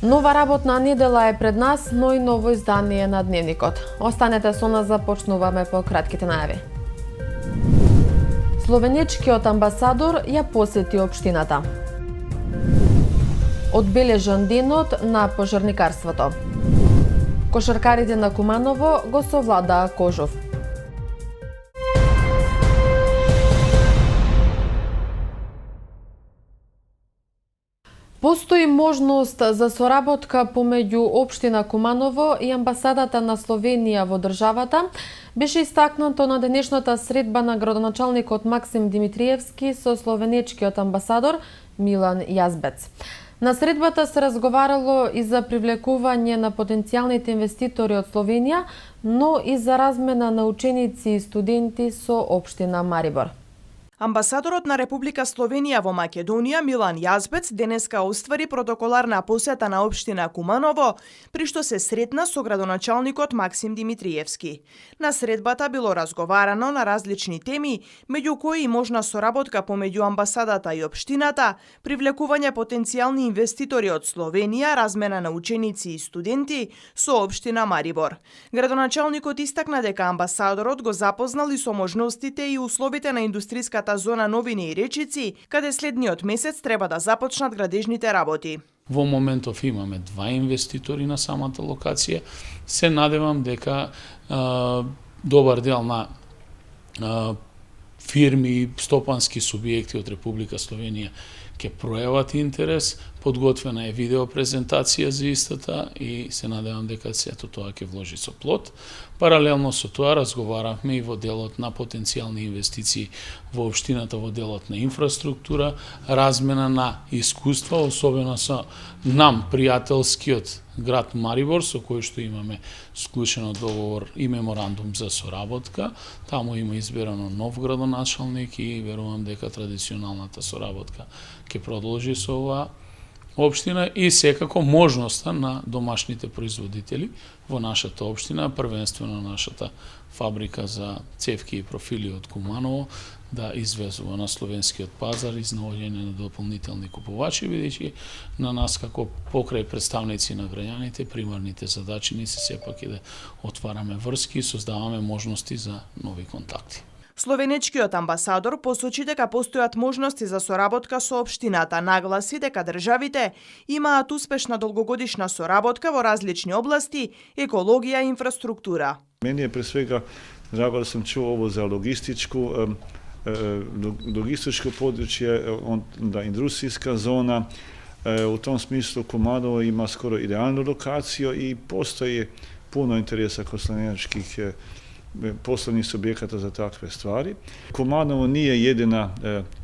Нова работна недела е пред нас, но и ново издание на Дневникот. Останете со нас, започнуваме по кратките најави. Словенечкиот амбасадор ја посети општината. Одбележан денот на пожарникарството. Кошаркарите на Куманово го совладаа Кожов. Постои можност за соработка помеѓу општина Куманово и амбасадата на Словенија во државата, беше истакнато на денешната средба на градоначалникот Максим Димитриевски со словенечкиот амбасадор Милан Јазбец. На средбата се разговарало и за привлекување на потенцијалните инвеститори од Словенија, но и за размена на ученици и студенти со општина Марибор. Амбасадорот на Република Словенија во Македонија Милан Јазбец денеска оствари протоколарна посета на општина Куманово, при што се сретна со градоначалникот Максим Димитриевски. На средбата било разговарано на различни теми, меѓу кои и можна соработка помеѓу амбасадата и општината, привлекување потенцијални инвеститори од Словенија, размена на ученици и студенти со општина Марибор. Градоначалникот истакна дека амбасадорот го запознал и со можностите и условите на индустријската зона Новини и Речици, каде следниот месец треба да започнат градежните работи. Во моментов имаме 2 инвеститори на самата локација. Се надевам дека добар дел на фирми и стопански субјекти од Република Словенија ќе пројават интерес. Подготвена е видео презентација за истата и се надевам дека сето тоа ќе вложи со плод. Паралелно со тоа разговаравме и во делот на потенцијални инвестиции во општината, во делот на инфраструктура, размена на искуства, особено со нам пријателскиот град Марибор, со кој што имаме склучено договор и меморандум за соработка. Таму има изберано нов градоначалник и верувам дека традиционалната соработка ќе продолжи со оваа општина и секако можноста на домашните производители во нашата општина, првенствено нашата фабрика за цевки и профили од Куманово, да извезува на словенскиот пазар изнаоѓање на дополнителни купувачи, бидејќи на нас како покрај представници на граѓаните, примарните задачи ни се сепак е да отвараме врски и создаваме можности за нови контакти. Словенечкиот амбасадор посочи дека постојат можности за соработка со општината, нагласи дека државите имаат успешна долгогодишна соработка во различни области, екологија и инфраструктура. Мени е пред свега драго да сам чуo ово за логистичко подручје, да индустријска зона. У том смислу Kumanovo има скоро идеалну локацију и постои puno interesa kod slovenjačkih poslovnih subjekata za takve stvari. Kumanovo nije jedina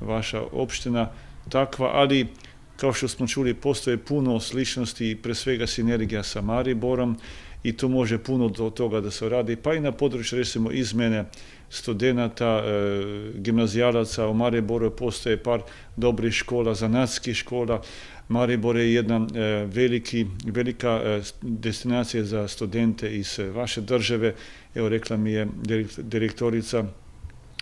vaša opština takva, ali kao što smo čuli postoje puno sličnosti i pre svega sinergija sa Mariborom i tu može puno do toga da se radi, pa i na području recimo izmene studenata, gimnazijalaca. U Mariboru postoje par dobrih škola, zanatskih škola. Maribor je jedna velika destinacija za studente iz vaše države. Evo, rekla mi je direktorica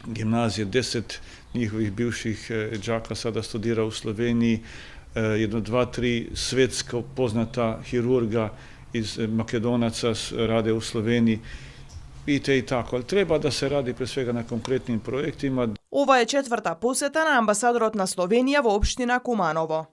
gimnazije, 10 njihovih bivših đaka sada studira u Sloveniji, 1, 2, 3 svetsko poznata hirurga iz Makedonaca rade u Sloveniji. I tako, ali treba da se radi pre svega na konkretnim projektima. Ова е четврта посета на амбасадорот на Словенија во општина Куманово.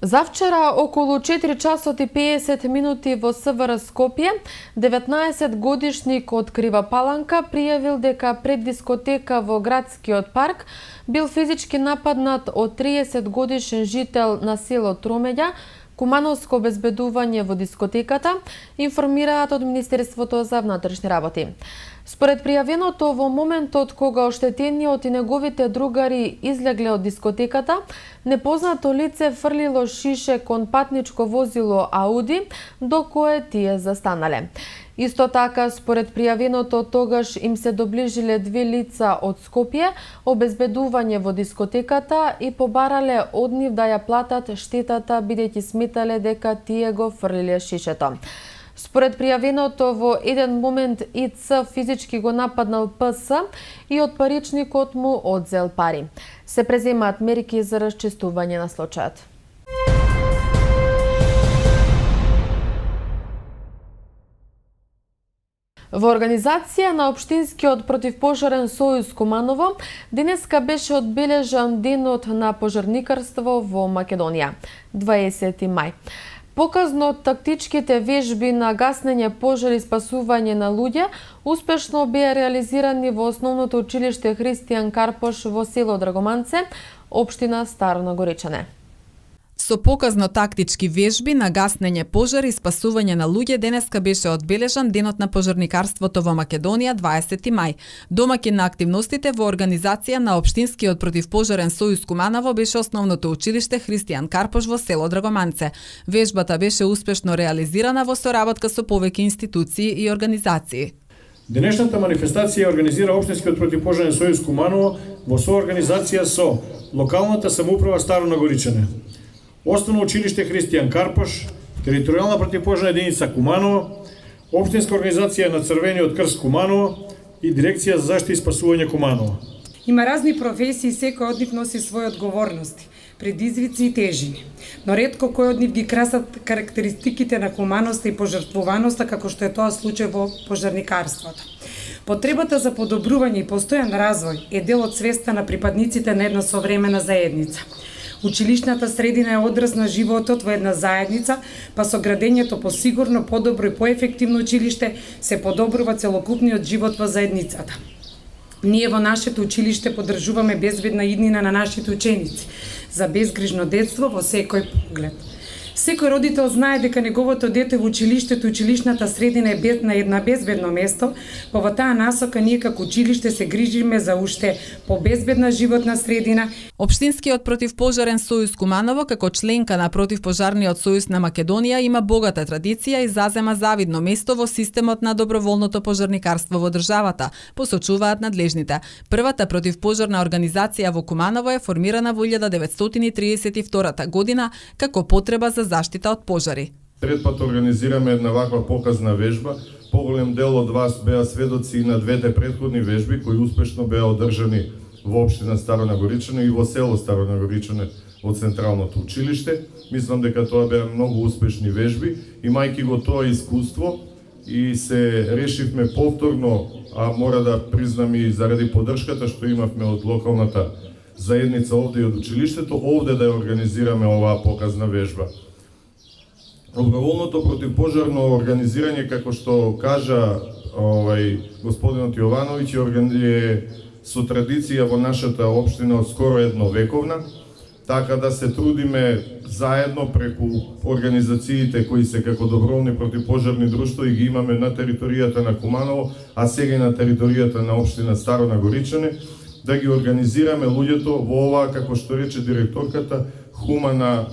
Завчера, околу 4 часот и 50 минути во СВР Скопје, 19-годишник од Крива Паланка пријавил дека пред дискотека во градскиот парк бил физички нападнат од 30-годишен жител на село Тромеѓа. Кумановско обезбедување во дискотеката, информираат од Министерството за внатрешни работи. Според пријавеното, во моментот кога оштетениот и неговите другари излегле од дискотеката, непознато лице фрлило шише кон патничко возило Ауди, до кое тие застанале. Исто така, според пријавеното, тогаш им се доближиле 2 лица од Скопје, обезбедување во дискотеката и побарале од нив да ја платат штетата, бидејќи сметале дека тие го фрлиле шишето. Според пријавеното, во еден момент ИЦ физички го нападнал ПС и од паричникот му одзел пари. Се преземаат мерки за расчистување на случајот. Во организација на Општинскиот противпожарен сојуз Куманово, денеска беше одбележан денот на пожарникарство во Македонија, 20 мај. Показно тактичките вежби на гаснење пожари и спасување на луѓе успешно беа реализирани во основното училиште Христијан Карпош во село Драгоманце, општина Старо Нагоричане. Со показно тактички вежби на гаснење пожари и спасување на луѓе денеска беше одбележан денот на пожарникарството во Македонија 20 мај. Домаќин на активностите во организација на Општинскиот противпожарен сојуз Куманово беше основното училиште Христијан Карпош во село Драгоманце. Вежбата беше успешно реализирана во соработка со повеќе институции и организации. Денешната манифестација организира Општинскиот противпожарен сојуз Куманово во соорганизација со локалната самоуправа Старо Нагоричане, Основно училиште Христијан Карпош, територијална противпожарна единица Куманово, Општинска организација на Црвениот крст Куманово и Дирекција за заштита и спасување Куманово. Има разни професии, секој од нив носи своји одговорности, предизвици и тежини. Но ретко кој од нив ги красат карактеристиките на хуманоста и пожртвуваноста, како што е тоа случај во пожарникарството. Потребата за подобрување и постојан развој е дел од свеста на припадниците на една современа заедница. Училишната средина е одраз на животот во една заедница, па со градењето по сигурно, подобро и поефективно училиште се подобрува целокупниот живот во заедницата. Ние во нашето училиште поддржуваме безбедна иднина на нашите ученици за безгрижно детство во секој поглед. Секој родител знае дека неговото дете во училиштето, училишната средина е на една безбедно место, па во таа насока ние како училиште се грижиме за уште побезбедна животна средина. Општинскиот противпожарен сојуз Куманово како членка на противпожарниот сојуз на Македонија има богата традиција и зазема завидно место во системот на доброволното пожарникарство во државата, посочуваат надлежните. Првата противпожарна организација во Куманово е формирана во 1932 година како потреба за заштита од пожари. Пред пат организираме една ваква показна вежба. Поголем дел од вас беа сведоци на двете претходни вежби кои успешно беа одржани во општина Старо Нагоричане и во село Старо Нагоричане од Централното училиште. Мислам дека тоа беа многу успешни вежби. Имајќи го тоа искуство и се решивме повторно, а мора да признам и заради поддршката што имавме од локалната заедница овде и од училиштето, овде да ја организираме оваа показна вежба. Доброволното противпожарно организирање, како што кажа господинот Јовановиќ, е со традиција во нашата општина од скоро едновековна, така да се трудиме заедно преку организациите кои се како доброволни противпожарни друштва и ги имаме на територијата на Куманово, а сега и на територијата на општина Старо Нагоричане, да ги организираме луѓето во оваа, како што рече директорката, хумана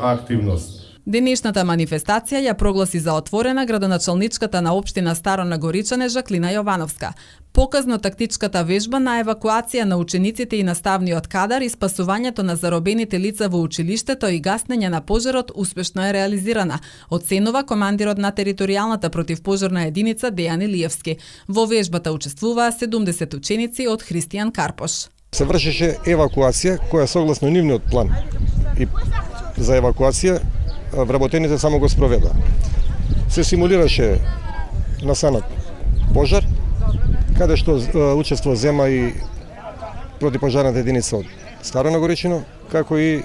активност. Денешната манифестација ја прогласи за отворена градоначалничката на општина Старо Нагоричане Жаклина Јовановска. Показно тактичката вежба на евакуација на учениците и наставниот кадар и спасувањето на заробените лица во училиштето и гаснење на пожарот успешно е реализирана, оценува командирот на територијалната противпожарна единица Дејан Илиевски. Во вежбата учествуваа 70 ученици од Христијан Карпош. Се вршеше евакуација која согласно нивниот план и за евакуација вработените само го спроведа. Се симулираше настанат пожар, каде што учество зема и противпожарната единица од Старо Нагоричино, како и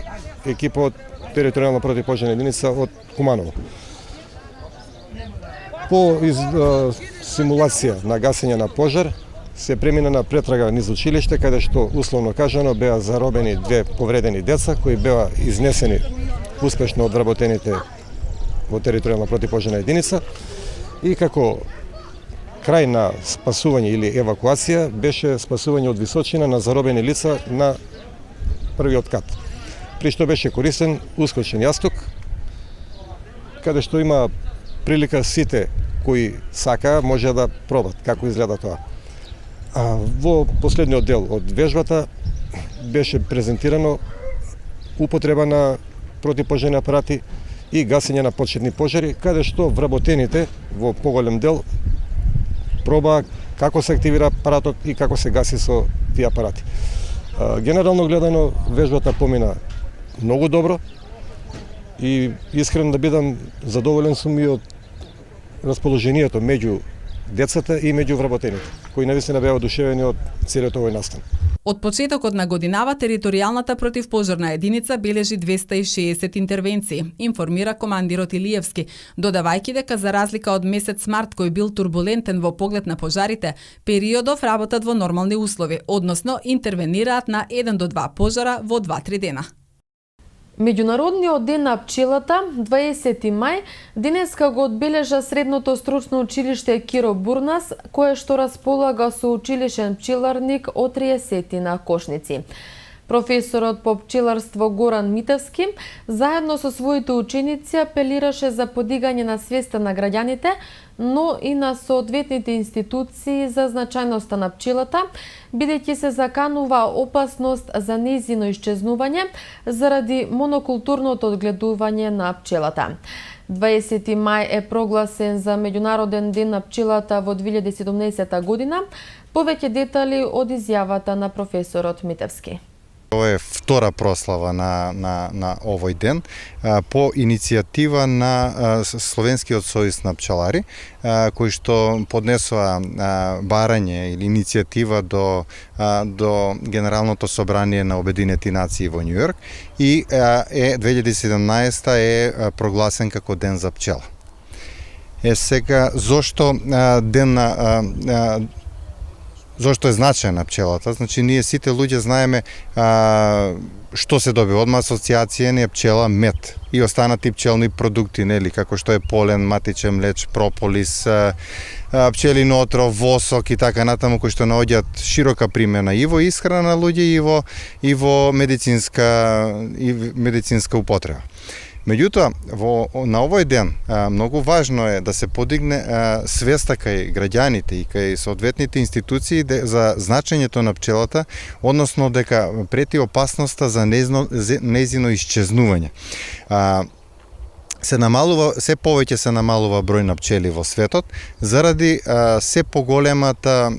екипа од територијална противпожарна единица од Куманово. По симулација на гасење на пожар се премина на претрага низ училиште, каде што условно кажано беа заробени две повредени деца кои беа изнесени успешно од вработените во територијална противпожарна единица и како крај на спасување или евакуација беше спасување од височина на заробени лица на првиот кат. При што беше користен ускочен јасток, каде што има прилика сите кои сакаа може да пробат како изгледа тоа. Во последниот дел од вежбата беше презентирано употреба на противпожарни апарати и гасење на почетни пожари, каде што вработените во поголем дел проба како се активира апаратот и како се гаси со тие апарати. Генерално гледано, вежбата помина многу добро и искрено да бидам задоволен сум и од расположението меѓу децата и меѓу вработените, кои навистина беа одушевени од целиот овој настан. Од почетокот на годинава, територијалната противпожарна единица бележи 260 интервенции, информира командирот Илиевски, додавајќи дека за разлика од месец март кој бил турбулентен во поглед на пожарите, периодов работат во нормални услови, односно интервенираат на 1 до 2 пожара во 2-3 дена. Меѓународниот ден на пчелата, 20 мај, денеска го одбележа Средното стручно училиште Киро Бурнас, кое што располага со училишен пчеларник од 30 на кошници. Професорот по пчеларство Горан Митевски заедно со своите ученици апелираше за подигање на свеста на граѓаните, но и на соодветните институции за значајноста на пчелата, бидејќи се заканува опасност за нејзино исчезнување заради монокултурното одгледување на пчелата. 20 мај е прогласен за Меѓународен ден на пчелата во 2017 година. Повеќе детали од изјавата на професорот Митевски. Ова е втора прослава на овој ден по иницијатива на Словенскиот сојуз на пчелари, кој што поднесува барање или иницијатива до Генералното собрание на Обединети нации во Њу Јорк и 2017 е прогласен како ден за пчела. Сега зошто ден на зошто е значајна пчелата? Значи, ние сите луѓе знаеме што се добива. Одма асоциација не е пчела, мед и останати пчелни продукти, нели, како што е полен, матичен млеч, прополис, пчелин отров, восок и така натаму, кои што наоѓаат широка примена и во исхрана на луѓе и во медицинска употреба. Меѓутоа, на овој ден многу важно е да се подигне свеста кај граѓаните и кај соодветните институции за значењето на пчелата, односно дека прети опасноста за нејзино исчезнување. Се повеќе се намалува број на пчели во светот заради се поголемата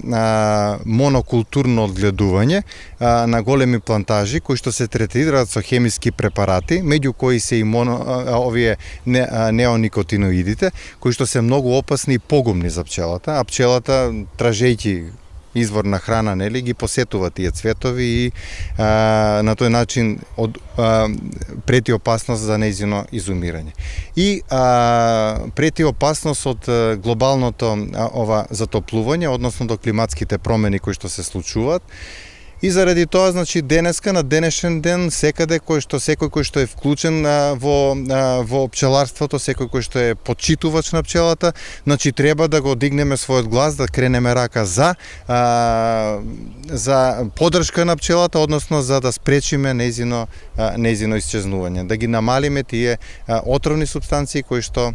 монокултурно одгледување на големи плантажи кои што се третираат со хемиски препарати, меѓу кои се и овие неоникотиноидите, кои што се многу опасни и погубни за пчелата, а пчелата, тражејќи извор на храна, нели, ги посетува тие цветови и на тој начин прети опасност за нејзино изумирање. И прети опасност од глобалното затоплување, односно до климатските промени кои што се случуваат. И заради тоа, значи, денеска, на денешен ден, секој кој што е вклучен во пчеларството, секој кој што е почитувач на пчелата, значи, треба да го дигнеме својот глас, да кренеме рака за поддршка на пчелата, односно за да спречиме нејзино исчезнување, да ги намалиме тие отровни супстанции кои што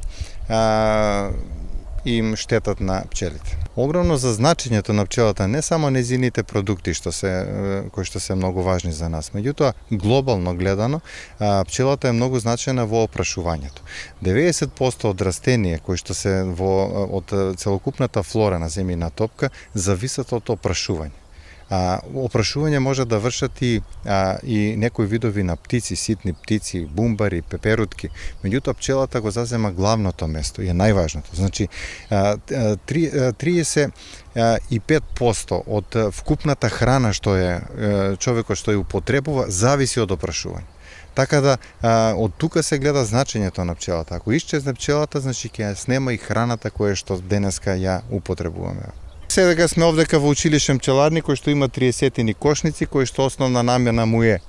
им штетат на пчелите. Огромно за значењето на пчелата не само нејзините продукти кои што се многу важни за нас, меѓутоа глобално гледано пчелата е многу значајна во опрашувањето. 90% од растенија кои што се од целокупната флора на земјина топка зависат од опрашување. Опрашување може да вршат и некои видови на птици, ситни птици, бумбари, пеперутки. Меѓутоа пчелата го зазема главното место и е најважното. Значи 35% од вкупната храна што е човекот што ја употребува зависи од опрашување. Така да од тука се гледа значењето на пчелата. Ако исчезне пчелата, значи ќе ја снема и храната која што денеска ја употребуваме. Сега сме овдека во училишен пчеларник кој што има 30 кошници, кој што основна намена му е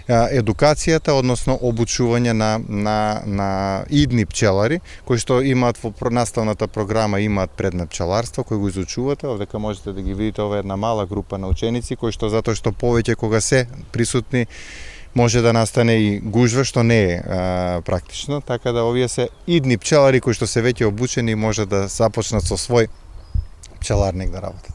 едукацијата, односно обучување на идни пчелари, кои што имаат во наставната програма имаат предмет пчеларство, кој го изучувате. Овдека можете да ги видите, ова е една мала група на ученици, кои што затоа што повеќе кога се присутни може да настане и гужва, што не е практично, така да овие се идни пчелари кои што се веќе обучени и може да започнат со свој пчеларник да работат.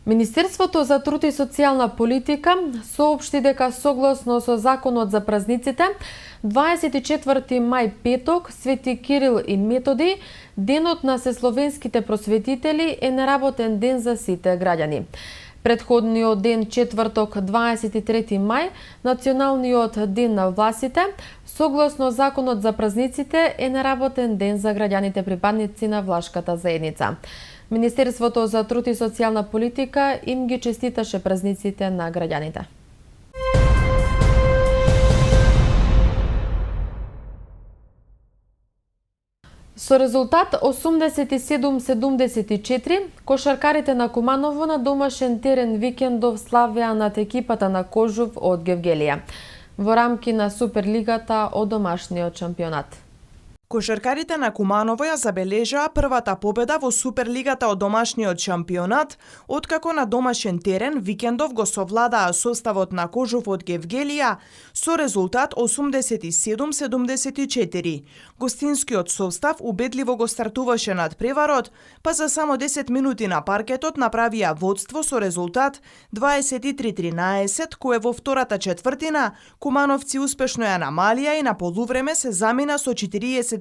Министерството за труд и социјална политика соопшти дека согласно со законот за празниците, 24 мај петок, Свети Кирил и Методи, денот на сесловенските просветители е неработен ден за сите граѓани. Претходниот ден, четврток 23 мај, националниот ден на власите, согласно законот за празниците, е неработен ден за граѓаните припадници на влашката заедница. Министерството за труд и социјална политика им ги честиташе празниците на граѓаните. Со резултат 87-74, кошаркарите на Куманово на домашен терен викендов славеа над екипата на Кожув од Гевгелија во рамки на Суперлигата од домашниот шампионат. Кошаркарите на Куманово ја забележаа првата победа во Суперлигата од домашниот шампионат, откако на домашен терен викендов го совладаа составот на Кожув од Гевгелија со резултат 87-74. Гостинскиот состав убедливо го стартуваше над преварот, па за само 10 минути на паркетот направија водство со резултат 23-13, кое во втората четвртина кумановци успешно ја намалија и на полувреме се замина со 40-36,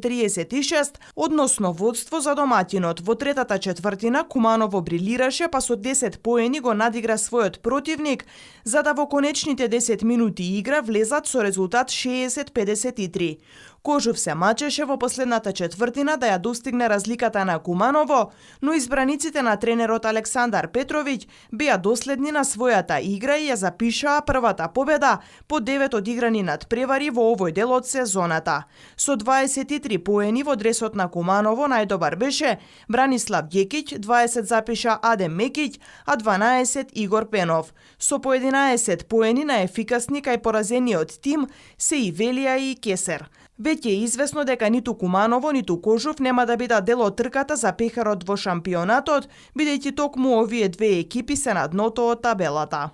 односно водство за домаќинот. Во третата четвртина Куманово брилираше, па со 10 поени го надигра својот противник, за да во конечните 10 минути игра влезат со резултат 60-53. Кожув се мачеше во последната четвртина да ја достигне разликата на Куманово, но избраниците на тренерот Александар Петровиќ беа доследни на својата игра и ја запишаа првата победа по 9 одиграни надпревари во овој дел од сезоната. Со 23 поени во дресот на Куманово најдобар беше Бранислав Гекиќ, 20 запиша Адем Мекиќ, а 12 Игор Пенов. Со по 11 поени на ефикасни кај поразениот тим се и Велија и Кесер. Веќе е известно дека ниту Куманово, ниту Кожув нема да бидат дел од трката за пехарот во шампионатот, бидејќи токму овие две екипи се на дното од табелата.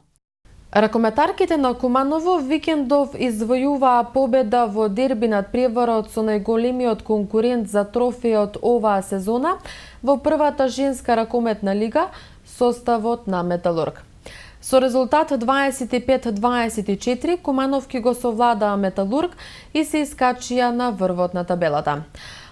Ракометарките на Куманово викендов извојуваа победа во дерби над преварот со најголемиот конкурент за трофејот оваа сезона во првата женска ракометна лига, составот на Металург. Со резултат 25-24, Кумановки го совладаа Металург и се искачија на врвот на табелата.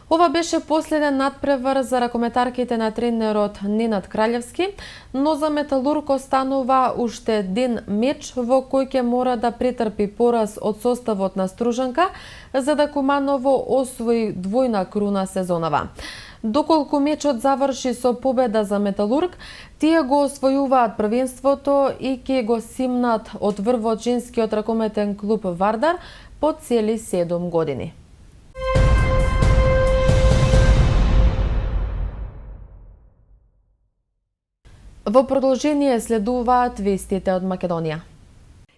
Ова беше последен надпревар за ракометарките на тренерот Ненад Краљевски, но за Металург останува уште еден меч во кој ќе мора да претрпи пораз од составот на Стружанка, за да Куманово освои двојна круна сезонава. Доколку мечот заврши со победа за Металург, тие го освојуваат првенството и ќе го симнат од врвот женскиот ракометен клуб Вардар по цели 7 години. Во продолжение следуваат вестите од Македонија.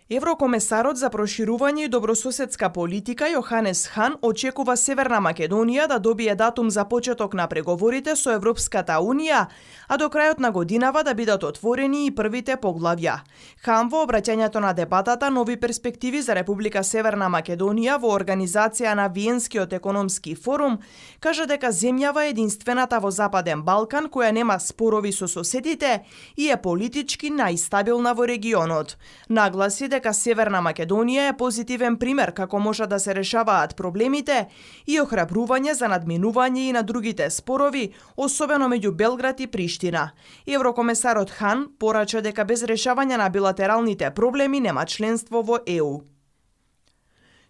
Еврокомесарот за проширување и добрососедска политика Јоханес Хан очекува Северна Македонија да добие датум за почеток на преговорите со Европската Унија, а до крајот на годинава да бидат отворени и првите поглавја. Хан во обраќањето на дебатата Нови перспективи за Република Северна Македонија во организација на Виенскиот економски форум кажа дека земјава е единствената во Западен Балкан која нема спорови со соседите и е политички најстабилна во регионот. Нагласи дека Северна Македонија е позитивен пример како може да се решаваат проблемите и охрабрување за надминување и на другите спорови, особено меѓу Белград и Приштина. Еврокомесарот Хан порача дека без решавање на билатералните проблеми нема членство во ЕУ.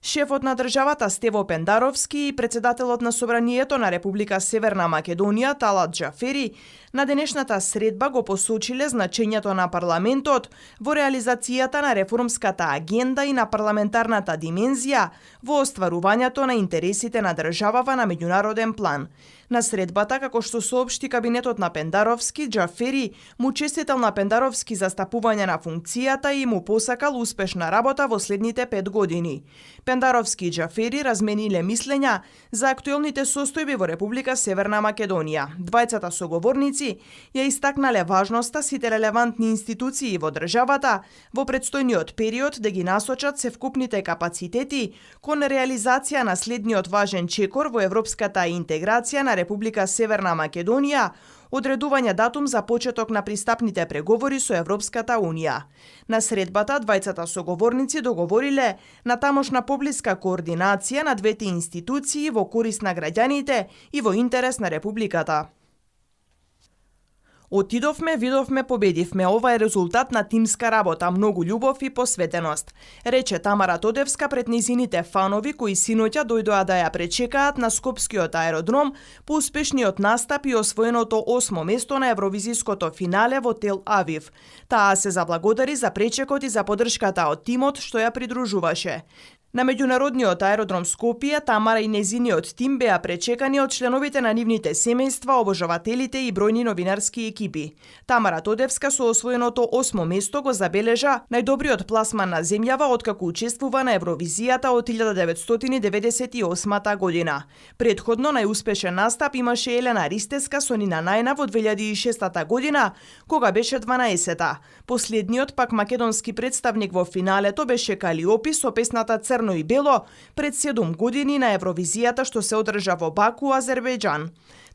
Шефот на државата Стево Пендаровски и председателот на Собранието на Република Северна Македонија Талат Џафери на денешната средба го посочиле значењето на парламентот во реализацијата на реформската агенда и на парламентарната димензија во остварувањето на интересите на државава на меѓународен план. На средбата, како што соопшти кабинетот на Пендаровски, Џафери му честитал на Пендаровски за стапување на функцијата и му посакал успешна работа во следните 5 години. Пендаровски и Џафери размениле мислења за актуелните состојби во Република Северна Македонија. Двајцата соговорници ја истакнале важноста сите релевантни институции во државата во предстојниот период да ги насочат севкупните капацитети кон реализација на следниот важен чекор во европската интеграција на Република Северна Македонија, одредување датум за почеток на пристапните преговори со Европската Унија. На средбата, двајцата соговорници договориле на тамошна поблиска координација на двете институции во корист на граѓаните и во интерес на Републиката. Отидовме, видовме, победивме. Ова е резултат на тимска работа, многу љубов и посветеност, рече Тамара Тодевска пред нејзините фанови кои синоќа дојдоа да ја пречекаат на Скопскиот аеродром по успешниот настап и освоеното 8-мо место на Евровизиското финале во Тел Авив. Таа се заблагодари за пречекот и за поддршката од тимот што ја придружуваше. На меѓународниот аеродром Скопје, Тамара и нејзиниот тим беа пречекани од членовите на нивните семејства, обожавателите и бројни новинарски екипи. Тамара Тодевска со освоеното 8-мо место го забележа најдобриот пласман на земјава откако учествува на Евровизијата од 1998 година. Претходно најуспешен настап имаше Елена Ристеска со Нина Најна во 2006 година, кога беше 12-та. Последниот пак македонски представник во финалето беше Калиопи со песната Црно и бело пред 7 години на Евровизијата што се одржа во Баку, Азербејџан.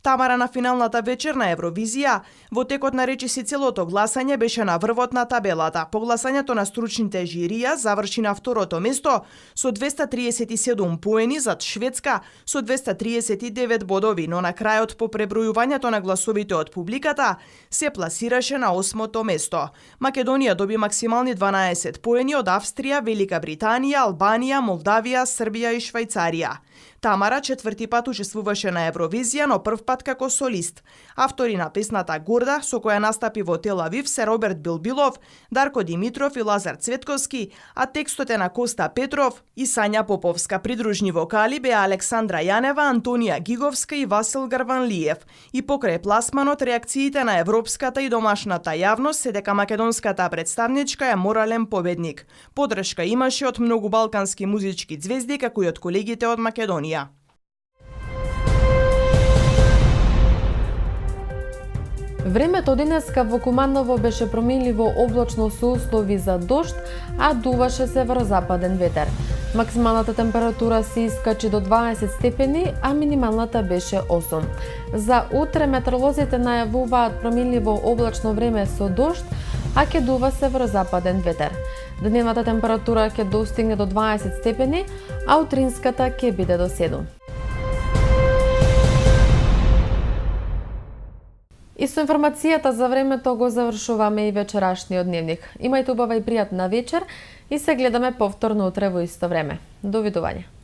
Тамара на финалната вечер на Евровизија во текот на речиси целото гласање беше на врвот на табелата. По гласањето на стручните жирија заврши на второто место со 237 поени зад Шведска со 239 бодови, но на крајот по пребројувањето на гласовите од публиката се пласираше на 8-то место. Македонија доби максимални 12 поени од Австрија, Велика Британија, Албанија, Молдавија, Србија и Швајцарија. Тамара четврти пат учествуваше на Евровизија, но прв пат како солист. Автори на песната Горда, со која настапи во Тел Авив, се Роберт Билбилов, Дарко Димитров и Лазар Цветковски, а текстот е на Коста Петров и Сања Поповска. Придружни вокали беа Александра Јанева, Антонија Гиговска и Васил Гарванлиев. И покрај пласманот, реакциите на европската и домашната јавност се дека македонската представничка е морален победник. Поддршка имаше од многу балкански музички ѕвезди, како и од колегите од Македонија. Времето денеска во Куманово беше променливо облачно со услови за дожд, а дуваше северозападен ветер. Максималната температура се искачи до 20 степени, а минималната беше 8. За утре метеоролозите најавуваат променливо облачно време со дожд, а ќе дува северозападен ветер. Дневната температура ќе достигне до 20 степени, а утринската ќе биде до 7. И со информацијата за времето го завршуваме и вечерашниот дневник. Имајте убава и пријатна вечер и се гледаме повторно утре во исто време. Довидување.